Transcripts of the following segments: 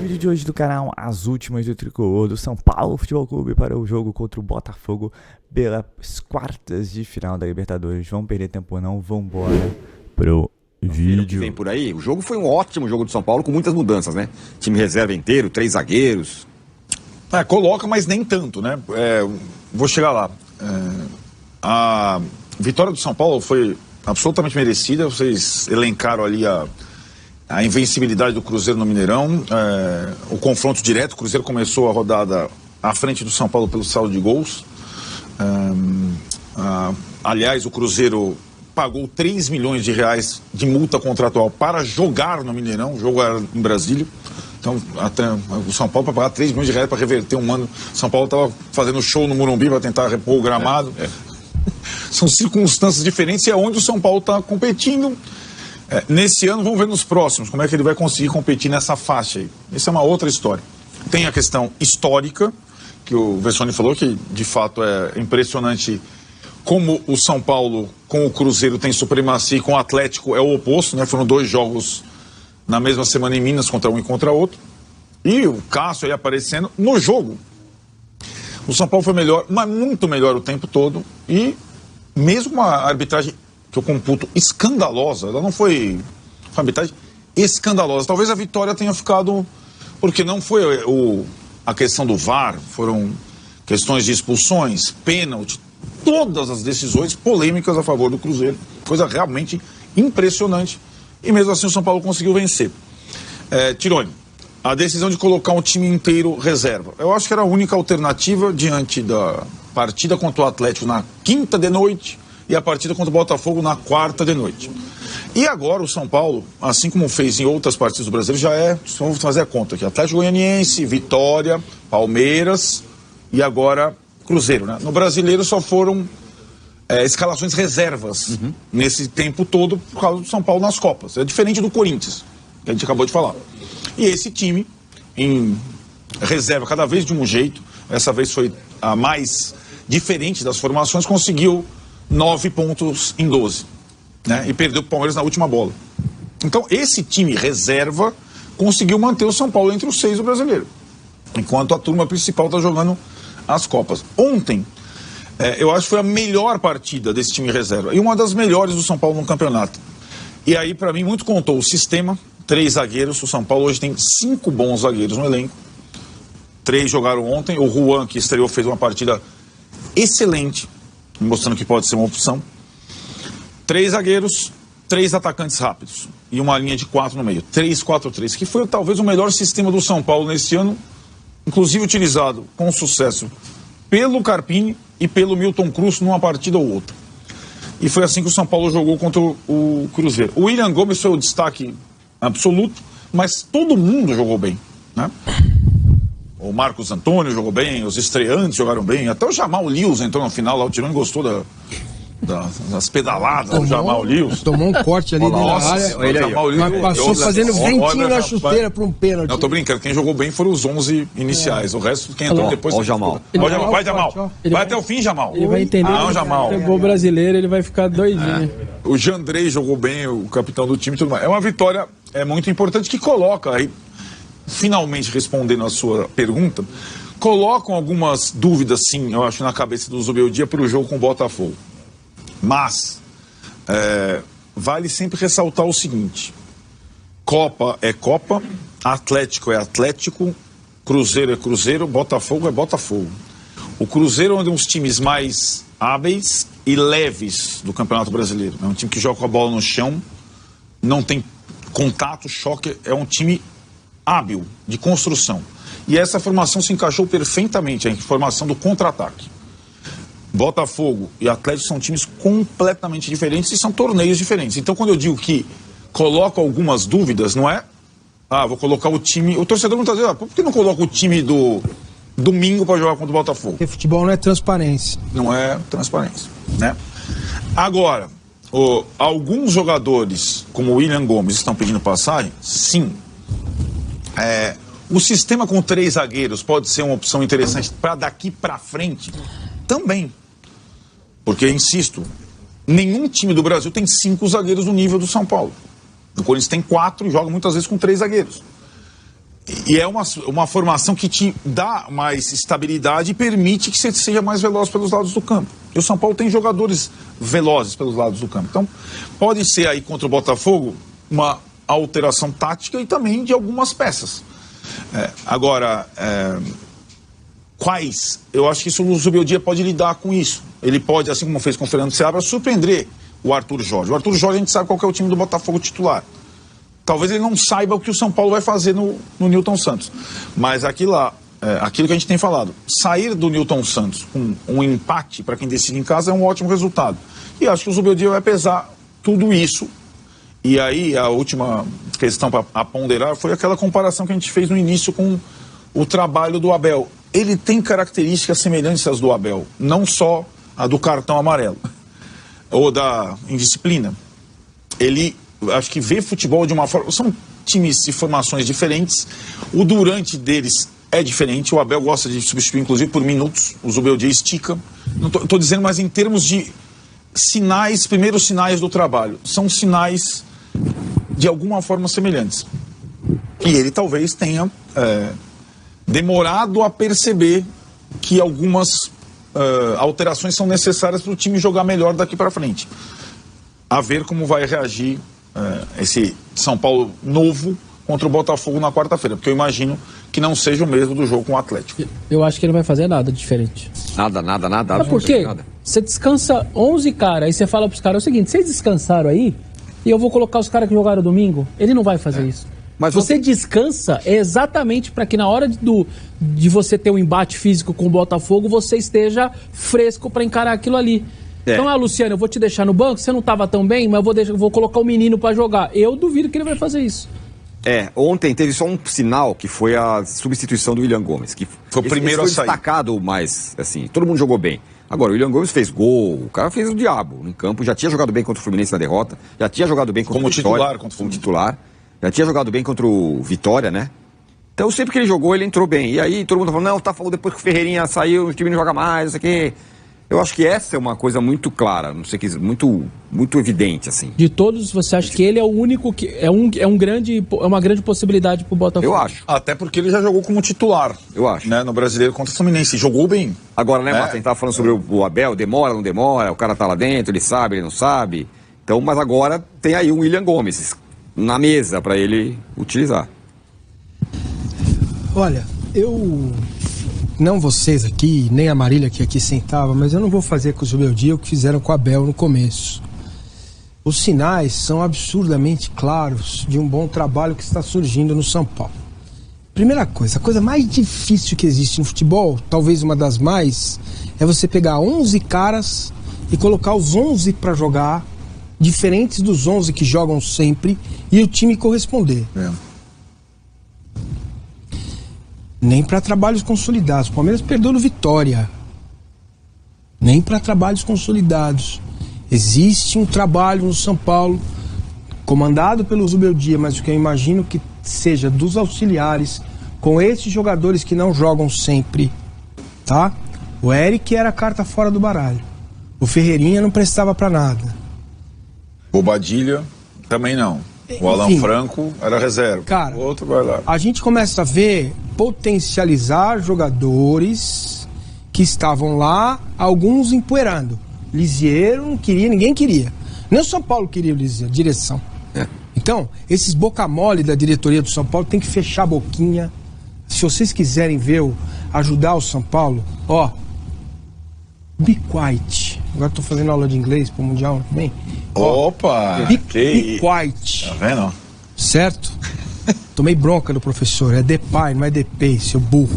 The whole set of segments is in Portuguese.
vídeo de hoje do canal, as últimas do tricolor do São Paulo Futebol Clube para o jogo contra o Botafogo pelas quartas de final da Libertadores. Vamos perder tempo não, vambora pro vídeo. Que vem por aí, o jogo foi um ótimo jogo do São Paulo com muitas mudanças, né? Time reserva inteiro, 3 zagueiros. Coloca, mas nem tanto, né? Vou chegar lá. A vitória do São Paulo foi absolutamente merecida. Vocês elencaram ali a invencibilidade do Cruzeiro no Mineirão, o confronto direto. O Cruzeiro começou a rodada à frente do São Paulo pelo saldo de gols. Aliás, o Cruzeiro pagou 3 milhões de reais de multa contratual para jogar no Mineirão. O jogo era em Brasília. Então, até o São Paulo para pagar 3 milhões de reais para reverter um ano. O São Paulo estava fazendo show no Morumbi para tentar repor o gramado. São circunstâncias diferentes e é onde o São Paulo está competindo. Nesse ano, vamos ver nos próximos como é que ele vai conseguir competir nessa faixa aí. Essa é uma outra história. Tem a questão histórica, que o Vessone falou, que de fato é impressionante como o São Paulo com o Cruzeiro tem supremacia e com o Atlético é o oposto, né? Foram 2 jogos na mesma semana em Minas, contra um e contra outro. E o Cássio aí aparecendo no jogo. O São Paulo foi melhor, mas muito melhor o tempo todo. E mesmo uma arbitragem que eu computo escandalosa, ela não foi uma arbitragem escandalosa. Talvez a vitória tenha ficado, porque não foi a questão do VAR, foram questões de expulsões, pênalti, todas as decisões polêmicas a favor do Cruzeiro. Coisa realmente impressionante. E mesmo assim o São Paulo conseguiu vencer. Tironi, a decisão de colocar um time inteiro reserva. Eu acho que era a única alternativa diante da partida contra o Atlético na quinta de noite e a partida contra o Botafogo na quarta de noite. E agora o São Paulo, assim como fez em outras partidas do Brasil, só vou fazer a conta aqui, Atlético Goianiense, Vitória, Palmeiras e agora Cruzeiro, né? No Brasileiro só foram escalações reservas nesse tempo todo por causa do São Paulo nas Copas. É diferente do Corinthians, que a gente acabou de falar. E esse time, em reserva cada vez de um jeito, essa vez foi a mais diferente das formações, conseguiu 9 pontos em 12, né? E perdeu para o Palmeiras na última bola. Então esse time reserva conseguiu manter o São Paulo entre os 6 do Brasileiro, enquanto a turma principal está jogando as Copas. Ontem, eu acho que foi a melhor partida desse time reserva e uma das melhores do São Paulo no campeonato. E aí, para mim, muito contou o sistema, 3 zagueiros. O São Paulo hoje tem 5 bons zagueiros no elenco. 3 jogaram ontem. O Juan, que estreou, fez uma partida excelente, mostrando que pode ser uma opção. 3 zagueiros, 3 atacantes rápidos e uma linha de 4 no meio. 3-4-3, que foi talvez o melhor sistema do São Paulo nesse ano, inclusive utilizado com sucesso pelo Carpini e pelo Milton Cruz numa partida ou outra. E foi assim que o São Paulo jogou contra o Cruzeiro. O William Gomes foi o destaque absoluto, mas todo mundo jogou bem, né? O Marcos Antônio jogou bem, os estreantes jogaram bem, até o Jamal Lewis entrou no final lá, o Tironi gostou das pedaladas do Jamal Lewis. Tomou um corte ali na área, mas passou fazendo ventinho na chuteira para um pênalti. Não, tô brincando, quem jogou bem foram os 11 iniciais, o resto quem entrou depois... Ó o Jamal. Vai, Jamal. Vai até o fim, Jamal. Ele vai entender. Não, Jamal. Pegou o brasileiro, ele vai ficar doidinho. O Jandrei jogou bem, o capitão do time e tudo mais. É uma vitória muito importante que coloca aí, finalmente respondendo a sua pergunta, colocam algumas dúvidas, sim, eu acho, na cabeça do Zubeldia para o jogo com o Botafogo. Mas vale sempre ressaltar o seguinte: Copa é Copa, Atlético é Atlético, Cruzeiro é Cruzeiro, Botafogo é Botafogo. O Cruzeiro é um dos times mais hábeis e leves do Campeonato Brasileiro. É um time que joga com a bola no chão, não tem contato, choque, é um time hábil de construção. E essa formação se encaixou perfeitamente, a formação do contra-ataque. Botafogo e Atlético são times completamente diferentes e são torneios diferentes. Então, quando eu digo que coloco algumas dúvidas, não é... vou colocar o time... O torcedor não está dizendo, por que não coloca o time do domingo para jogar contra o Botafogo? Porque futebol não é transparência. Não é transparência, né? Agora, alguns jogadores, como o William Gomes, estão pedindo passagem? Sim. O sistema com 3 zagueiros pode ser uma opção interessante para daqui para frente? Também. Porque, insisto, nenhum time do Brasil tem 5 zagueiros no nível do São Paulo. O Corinthians tem 4 e joga muitas vezes com 3 zagueiros. E é uma formação que te dá mais estabilidade e permite que você seja mais veloz pelos lados do campo. E o São Paulo tem jogadores velozes pelos lados do campo. Então, pode ser aí contra o Botafogo uma alteração tática e também de algumas peças. Agora, quais? Eu acho que isso o Zubeldia pode lidar com isso. Ele pode, assim como fez com o Fernando Seabra, surpreender o Arthur Jorge. O Arthur Jorge a gente sabe qual que é o time do Botafogo titular. Talvez ele não saiba o que o São Paulo vai fazer no Nilton Santos. Mas aquilo que a gente tem falado, sair do Nilton Santos com um empate para quem decide em casa é um ótimo resultado. E acho que o Zubeldia vai pesar tudo isso. E aí a última questão a ponderar foi aquela comparação que a gente fez no início com o trabalho do Abel. Ele tem características semelhantes às do Abel, não só a do cartão amarelo ou da indisciplina. Ele, acho que vê futebol de uma forma... São times de formações diferentes. O durante deles é diferente. O Abel gosta de substituir, inclusive, por minutos. O Zubeldia estica. Não estou dizendo, mas em termos de sinais, primeiros sinais do trabalho. São sinais de alguma forma semelhantes. E ele talvez tenha demorado a perceber que algumas alterações são necessárias para o time jogar melhor daqui para frente. A ver como vai reagir esse São Paulo novo contra o Botafogo na quarta-feira, porque eu imagino que não seja o mesmo do jogo com o Atlético. Eu acho que ele não vai fazer nada de diferente. Nada. Sabe por quê? Você descansa 11 caras, aí você fala pros caras o seguinte: vocês descansaram aí e eu vou colocar os caras que jogaram domingo. Ele não vai fazer isso. Mas você descansa exatamente para que na hora de você ter um embate físico com o Botafogo, você esteja fresco para encarar aquilo ali. Então, Luciano, eu vou te deixar no banco, você não estava tão bem, mas eu vou colocar o menino para jogar. Eu duvido que ele vai fazer isso. Ontem teve só um sinal, que foi a substituição do William Gomes, que foi o primeiro a sair. Destacado, mas assim, todo mundo jogou bem. Agora, o William Gomes fez gol, o cara fez o diabo no campo, já tinha jogado bem contra o Fluminense na derrota, já tinha jogado bem contra o Vitória, como titular, já tinha jogado bem contra o Vitória, né? Então, sempre que ele jogou, ele entrou bem. E aí, todo mundo tá falando, falou depois que o Ferreirinha saiu, o time não joga mais, não sei o quê. Eu acho que essa é uma coisa muito clara, não sei que muito evidente, assim. De todos, você acha que ele é o único que é uma grande possibilidade pro Botafogo? Eu acho. Até porque ele já jogou como titular. Eu acho. Né, no Brasileiro contra o Fluminense, jogou bem. Agora, né, Martin, tava falando sobre o Abel, demora, não demora, o cara tá lá dentro, ele sabe, ele não sabe. Então, mas agora tem aí o William Gomes na mesa para ele utilizar. Olha, não vocês aqui, nem a Marília que aqui sentava, mas eu não vou fazer com o Zubeldia o que fizeram com o Abel no começo. Os sinais são absurdamente claros de um bom trabalho que está surgindo no São Paulo. Primeira coisa, a coisa mais difícil que existe no futebol, talvez uma das mais, é você pegar 11 caras e colocar os 11 para jogar, diferentes dos 11 que jogam sempre, e o time corresponder. Nem para trabalhos consolidados. O Palmeiras perdeu no Vitória. Nem para trabalhos consolidados. Existe um trabalho no São Paulo, comandado pelo Zubeldia, mas o que eu imagino que seja dos auxiliares, com esses jogadores que não jogam sempre, tá? O Eric era a carta fora do baralho. O Ferreirinha não prestava para nada. Bobadilha também não. O Alan Franco era reserva. Cara, o outro vai lá. A gente começa a ver potencializar jogadores que estavam lá, alguns empoeirando. Lisieiro não queria, ninguém queria. Nem o São Paulo queria o Lisieiro, direção. Então, esses boca mole da diretoria do São Paulo tem que fechar a boquinha. Se vocês quiserem ver, ajudar o São Paulo, be quiet. Agora tô fazendo aula de inglês pro Mundial também. Opa! Be quiet. Tá vendo? Certo? Tomei bronca do professor. É Depay, não é Depay, seu burro.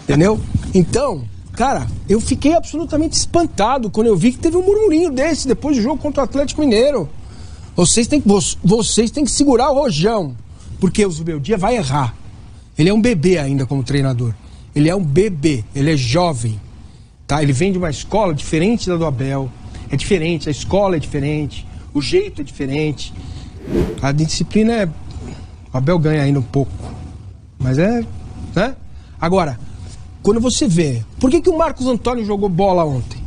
Entendeu? Então, cara, eu fiquei absolutamente espantado quando eu vi que teve um murmurinho desse depois do jogo contra o Atlético Mineiro. Vocês têm que segurar o rojão, porque o Zubeldia vai errar. Ele é um bebê ainda como treinador. Ele é um bebê, ele é jovem. Tá? Ele vem de uma escola diferente da do Abel. É diferente, a escola é diferente, o jeito é diferente. A disciplina é... O Abel ganha ainda um pouco. Mas né? Agora, quando você vê... Por que o Marcos Antônio jogou bola ontem?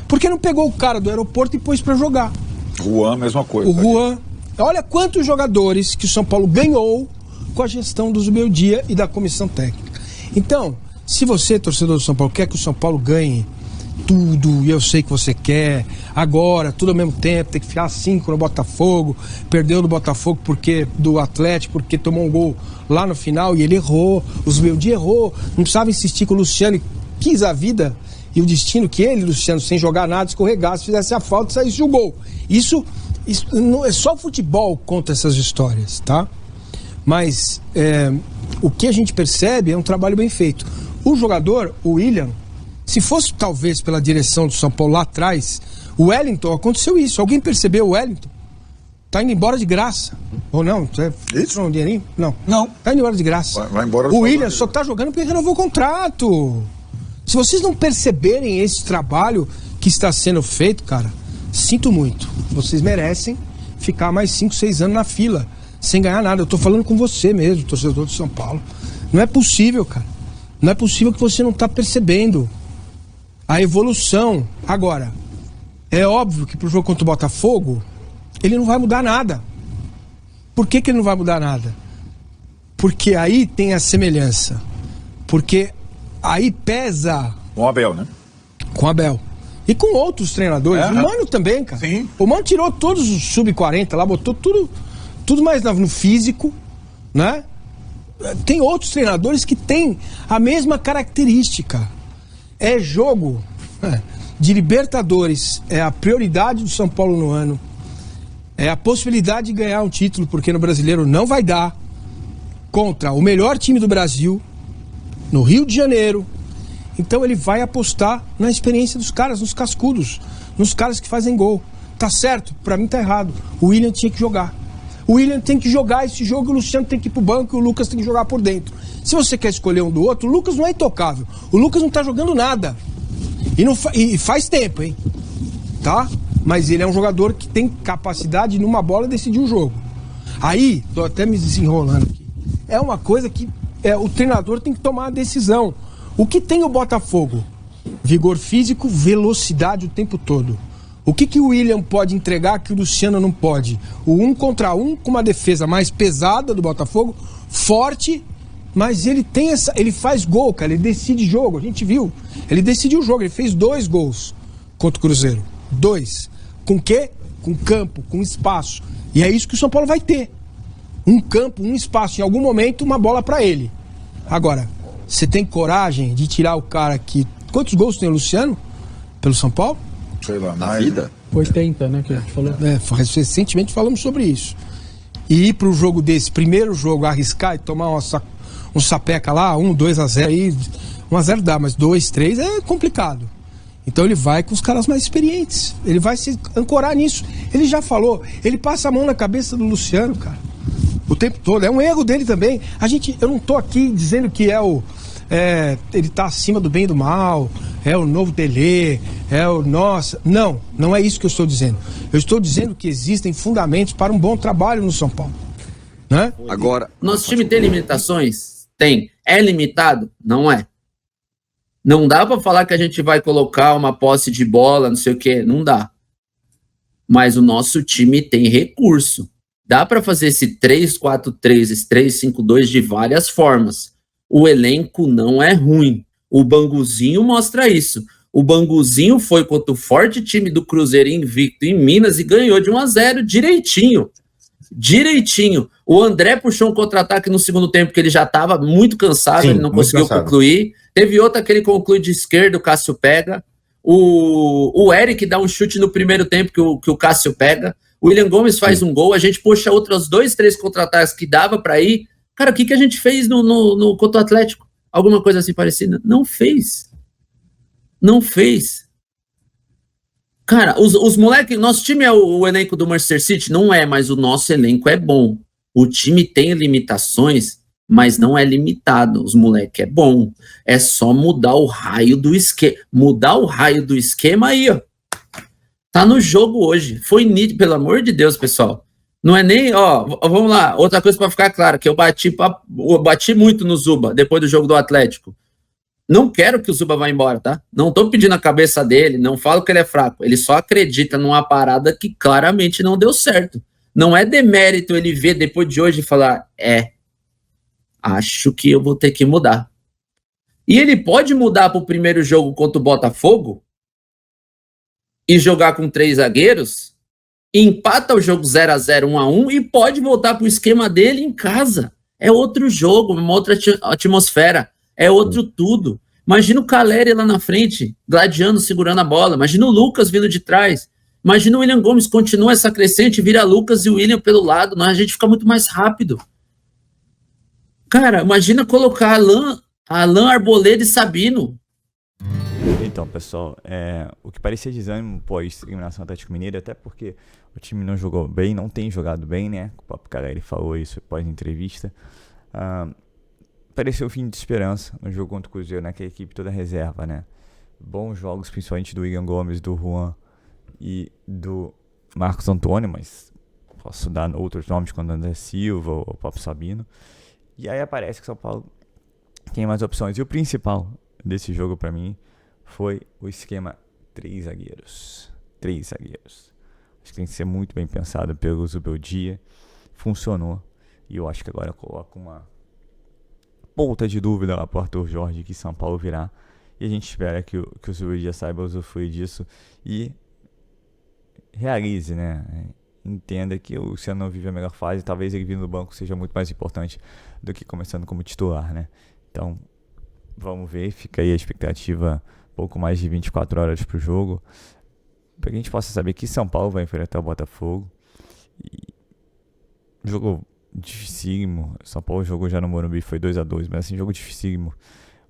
Porque não pegou o cara do aeroporto e pôs pra jogar. Juan, mesma coisa. O Juan... Olha quantos jogadores que o São Paulo ganhou com a gestão do Zubeldia e da comissão técnica. Então, se você, torcedor do São Paulo, quer que o São Paulo ganhe tudo, e eu sei que você quer, agora, tudo ao mesmo tempo, tem que ficar 5 no Botafogo, perdeu do Botafogo do Atlético, porque tomou um gol lá no final e ele errou, o Zubeldia errou, não precisava insistir com o Luciano, quis a vida e o destino que ele, Luciano, sem jogar nada, escorregasse, fizesse a falta e saísse o gol. Isso não é só o futebol que conta essas histórias, tá? Mas o que a gente percebe é um trabalho bem feito. O jogador, o William, se fosse talvez pela direção do São Paulo lá atrás, o Wellington, aconteceu isso. Alguém percebeu o Wellington? Tá indo embora de graça. Ou não? Isso? Um dinheirinho? Não. Não. Tá indo embora de graça. Vai embora. O William só tá jogando porque renovou o contrato. Se vocês não perceberem esse trabalho que está sendo feito, cara, sinto muito. Vocês merecem ficar mais 5, 6 anos na fila, sem ganhar nada. Eu tô falando com você mesmo, torcedor do São Paulo. Não é possível, cara. Não é possível que você não tá percebendo a evolução. Agora, é óbvio que pro jogo contra o Botafogo, ele não vai mudar nada. Por que ele não vai mudar nada? Porque aí tem a semelhança. Porque aí pesa... Com o Abel, né? Com o Abel. E com outros treinadores. O Mano também, cara. Sim. O Mano tirou todos os sub-40 lá, botou tudo mais no físico, né? Tem outros treinadores que têm a mesma característica. É jogo de Libertadores, é a prioridade do São Paulo no ano, é a possibilidade de ganhar um título, porque no Brasileiro não vai dar, contra o melhor time do Brasil, no Rio de Janeiro. Então ele vai apostar na experiência dos caras, nos cascudos, nos caras que fazem gol. Tá certo? Pra mim tá errado. O William tinha que jogar. O William tem que jogar esse jogo, o Luciano tem que ir pro banco e o Lucas tem que jogar por dentro. Se você quer escolher um do outro, o Lucas não é intocável. O Lucas não tá jogando nada. E faz tempo, hein? Tá? Mas ele é um jogador que tem capacidade numa bola decidir o jogo. Aí, tô até me desenrolando aqui. É uma coisa que o treinador tem que tomar a decisão. O que tem o Botafogo? Vigor físico, velocidade o tempo todo. O que o William pode entregar que o Luciano não pode? O 1 contra 1 com uma defesa mais pesada do Botafogo, forte, mas ele tem ele faz gol, cara, ele decide jogo, a gente viu. Ele decidiu o jogo, ele fez 2 gols contra o Cruzeiro. 2. Com quê? Com campo, com espaço. E é isso que o São Paulo vai ter. Um campo, um espaço, em algum momento uma bola pra ele. Agora, você tem coragem de tirar o cara que... Quantos gols tem o Luciano pelo São Paulo? Sei lá, na vida. 80, né, que a gente falou. Recentemente falamos sobre isso. E ir pro jogo desse, primeiro jogo, arriscar e tomar um sapeca lá, 2-0 aí, 1-0 dá, mas 2-3 é complicado. Então ele vai com os caras mais experientes. Ele vai se ancorar nisso. Ele já falou, ele passa a mão na cabeça do Luciano, cara. O tempo todo. É um erro dele também. Eu não tô aqui dizendo que ele tá acima do bem e do mal, é o novo Tele, é o nossa. Não é isso que eu estou dizendo. Eu estou dizendo que existem fundamentos para um bom trabalho no São Paulo. Né? Agora, nosso time tem limitações? Tem. É limitado? Não é. Não dá para falar que a gente vai colocar uma posse de bola, não sei o quê. Não dá. Mas o nosso time tem recurso. Dá para fazer esse 3-4-3, esse 3-5-2 de várias formas. O elenco não é ruim. O Banguzinho mostra isso. O Banguzinho foi contra o forte time do Cruzeiro invicto em Minas e ganhou de 1-0 direitinho. Direitinho. O André puxou um contra-ataque no segundo tempo que ele já estava muito cansado, sim, ele não conseguiu concluir. Teve outra que ele conclui de esquerda, o Cássio pega. O Eric dá um chute no primeiro tempo que o Cássio pega. O William Gomes faz um gol, a gente puxa outros 2, 3 contra-ataques que dava para ir. Cara, o que a gente fez no contra o Atlético? Alguma coisa assim parecida? Não fez. Não fez. Cara, os moleques... Nosso time é o elenco do Manchester City? Não é, mas o nosso elenco é bom. O time tem limitações, mas não é limitado. Os moleques é bom. É só mudar o raio do esquema. Mudar o raio do esquema aí, ó. Tá no jogo hoje. Foi nítido, pelo amor de Deus, pessoal. Não é nem, vamos lá, outra coisa para ficar claro, que eu bati muito no Zuba, depois do jogo do Atlético. Não quero que o Zuba vá embora, tá? Não tô pedindo a cabeça dele, não falo que ele é fraco, ele só acredita numa parada que claramente não deu certo. Não é demérito ele ver depois de hoje e falar, acho que eu vou ter que mudar. E ele pode mudar para o primeiro jogo contra o Botafogo e jogar com 3 zagueiros, empata o jogo 0-0, 1-1 e pode voltar para o esquema dele em casa. É outro jogo, uma outra atmosfera, é outro tudo. Imagina o Caleri lá na frente, gladiando, segurando a bola. Imagina o Lucas vindo de trás. Imagina o William Gomes, continua essa crescente, vira Lucas e o William pelo lado, a gente fica muito mais rápido. Cara, imagina colocar Alain, Arboleda e Sabino. Então, pessoal, o que parecia desânimo pós-eliminação do Atlético Mineiro, até porque o time não jogou bem, não tem jogado bem, né? O próprio Caleri falou isso pós-entrevista. Pareceu o fim de esperança no jogo contra o Cruzeiro, naquela equipe toda reserva, né? Bons jogos, principalmente do William Gomes, do Juan e do Marcos Antônio, mas posso dar outros nomes como André Silva ou o próprio Sabino. E aí aparece que São Paulo tem mais opções. E o principal desse jogo pra mim foi o esquema 3 zagueiros. 3 zagueiros. Acho que tem que ser muito bem pensado pelo Zubeldia. Funcionou. E eu acho que agora eu coloco uma ponta de dúvida lá pro Arthur Jorge que São Paulo virá. E a gente espera que o Zubeldia saiba usufruir disso e realize, né? Entenda que o Luciano não vive a melhor fase. Talvez ele vindo do banco seja muito mais importante do que começando como titular, né? Então, vamos ver. Fica aí a expectativa, pouco mais de 24 horas pro jogo, para que a gente possa saber que São Paulo vai enfrentar o Botafogo. E jogo dificílimo. São Paulo jogou já no Morumbi, foi 2-2, mas assim, jogo dificílimo.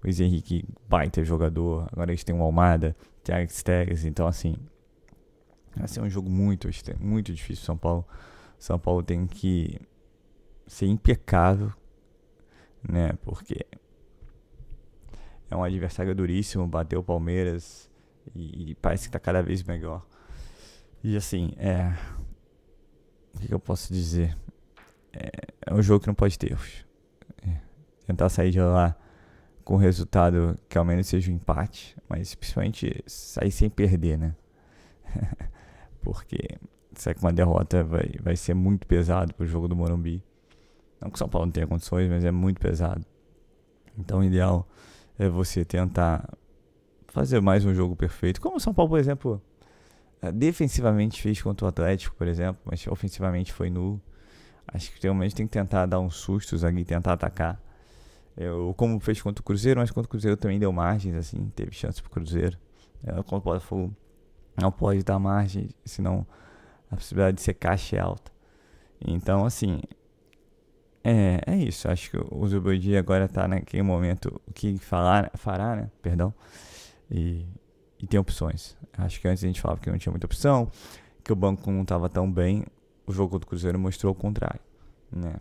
O Luiz Henrique, baita jogador. Agora eles têm o Almada, tem Alex Telles, então assim, vai ser um jogo muito difícil. São Paulo tem que ser impecável, né? Porque é um adversário duríssimo, bateu o Palmeiras e parece que tá cada vez melhor. E assim, o que eu posso dizer? É um jogo que não pode ter erros. Tentar sair de lá com um resultado que ao menos seja um empate, mas principalmente sair sem perder, né? Porque sair com uma derrota vai ser muito pesado pro jogo do Morumbi. Não que o São Paulo não tenha condições, mas é muito pesado. Então o ideal é você tentar fazer mais um jogo perfeito. Como o São Paulo, por exemplo, defensivamente fez contra o Atlético, por exemplo, mas ofensivamente foi nulo. Acho que realmente tem que tentar dar uns sustos ali, tentar atacar. Como fez contra o Cruzeiro, mas contra o Cruzeiro também deu margens, assim, teve chance pro Cruzeiro. Contra o Botafogo não pode dar margem, senão a possibilidade de ser caixa é alta. Então, assim, é isso. Acho que o Zubeldia agora tá naquele momento que fará, né? Perdão. E tem opções. Acho que antes a gente falava que não tinha muita opção, que o banco não estava tão bem. O jogo contra o Cruzeiro mostrou o contrário, né?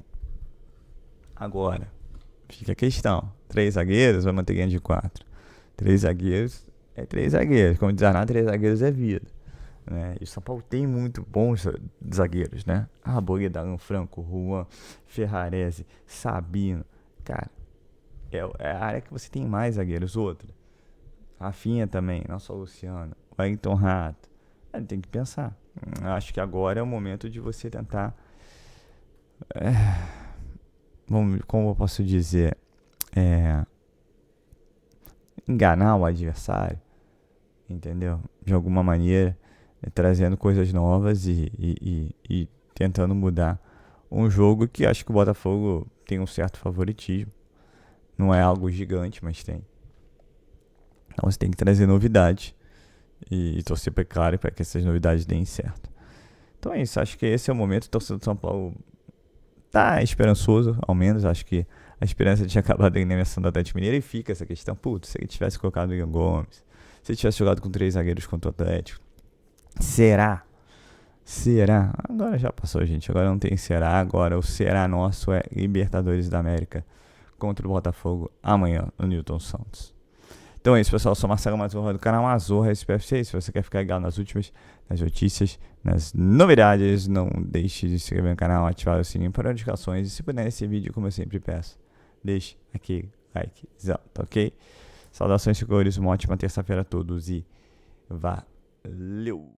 Agora, fica a questão. 3 zagueiros, vai manter ganho de 4. 3 zagueiros é 3 zagueiros. Como diz Arnaldo, 3 zagueiros é vida, né? E o São Paulo tem muito bons zagueiros, né? Arboleda, Alan Franco, Juan, Ferrarese, Sabino. Cara, é a área que você tem mais zagueiros. Outra, Rafinha também, não só o Luciano, Wellington Rato. Tem que pensar. Acho que agora é o momento de você tentar, como eu posso dizer, enganar o adversário, entendeu? De alguma maneira, trazendo coisas novas e tentando mudar um jogo que acho que o Botafogo tem um certo favoritismo. Não é algo gigante, mas tem. Então você tem que trazer novidades e torcer para, claro, para que essas novidades deem certo. Então é isso, acho que esse é o momento. O torcedor do São Paulo tá esperançoso, ao menos. Acho que a esperança tinha acabado na eliminação do Atlético Mineiro e fica essa questão. Putz, se ele tivesse colocado o William Gomes, se ele tivesse jogado com 3 zagueiros contra o Atlético, será? Agora já passou, gente. Agora não tem será. Agora o será nosso é Libertadores da América contra o Botafogo amanhã no Newton Santos. Então é isso, pessoal. Eu sou Marcelo Mazorra do canal Mazorra SPFC. Se você quer ficar ligado nas notícias, nas novidades, não deixe de se inscrever no canal, ativar o sininho para notificações. E se puder nesse vídeo, como eu sempre peço, deixe aquele likezão, tá ok? Saudações, senhores. Uma ótima terça-feira a todos e valeu!